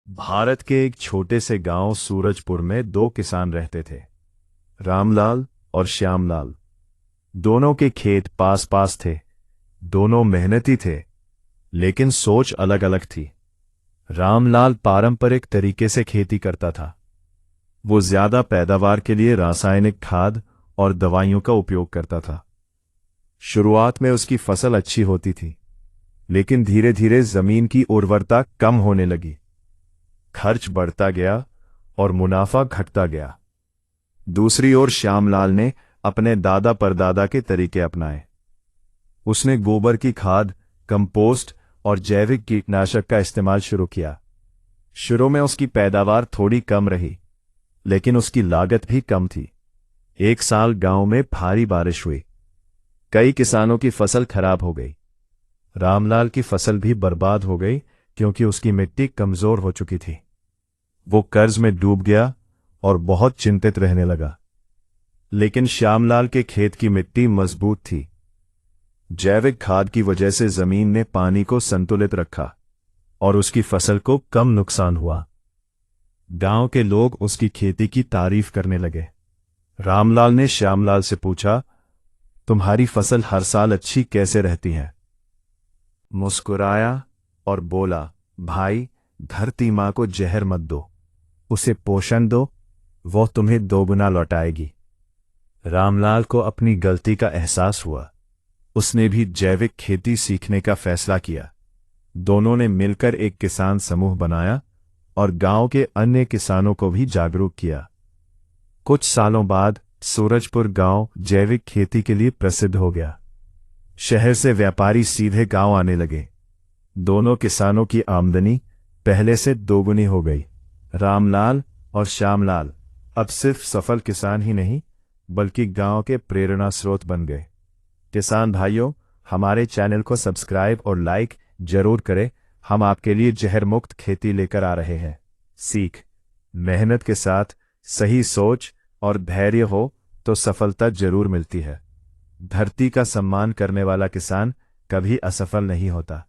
भारत के एक छोटे से गांव सूरजपुर में दो किसान रहते थे, रामलाल और श्यामलाल। दोनों के खेत पास पास थे। दोनों मेहनती थे, लेकिन सोच अलग अलग थी। रामलाल पारंपरिक तरीके से खेती करता था। वो ज्यादा पैदावार के लिए रासायनिक खाद और दवाइयों का उपयोग करता था। शुरुआत में उसकी फसल अच्छी होती थी, लेकिन धीरे धीरे जमीन की उर्वरता कम होने लगी। खर्च बढ़ता गया और मुनाफा घटता गया। दूसरी ओर श्यामलाल ने अपने दादा परदादा के तरीके अपनाए। उसने गोबर की खाद, कंपोस्ट और जैविक कीटनाशक का इस्तेमाल शुरू किया। शुरू में उसकी पैदावार थोड़ी कम रही, लेकिन उसकी लागत भी कम थी। एक साल गांव में भारी बारिश हुई। कई किसानों की फसल खराब हो गई। रामलाल की फसल भी बर्बाद हो गई, क्योंकि उसकी मिट्टी कमजोर हो चुकी थी। वो कर्ज में डूब गया और बहुत चिंतित रहने लगा। लेकिन श्यामलाल के खेत की मिट्टी मजबूत थी। जैविक खाद की वजह से जमीन ने पानी को संतुलित रखा और उसकी फसल को कम नुकसान हुआ। गांव के लोग उसकी खेती की तारीफ करने लगे। रामलाल ने श्यामलाल से पूछा, तुम्हारी फसल हर साल अच्छी कैसे रहती है? मुस्कुराया और बोला, भाई, धरती माँ को जहर मत दो, उसे पोषण दो, वो तुम्हें दोगुना लौटाएगी। रामलाल को अपनी गलती का एहसास हुआ। उसने भी जैविक खेती सीखने का फैसला किया। दोनों ने मिलकर एक किसान समूह बनाया और गांव के अन्य किसानों को भी जागरूक किया। कुछ सालों बाद सूरजपुर गांव जैविक खेती के लिए प्रसिद्ध हो गया। शहर से व्यापारी सीधे गांव आने लगे। दोनों किसानों की आमदनी पहले से दोगुनी हो गई। रामलाल और श्यामलाल अब सिर्फ सफल किसान ही नहीं, बल्कि गांव के प्रेरणा स्रोत बन गए। किसान भाइयों, हमारे चैनल को सब्सक्राइब और लाइक जरूर करें। हम आपके लिए जहर मुक्त खेती लेकर आ रहे हैं। सीख, मेहनत के साथ सही सोच और धैर्य हो तो सफलता जरूर मिलती है। धरती का सम्मान करने वाला किसान कभी असफल नहीं होता।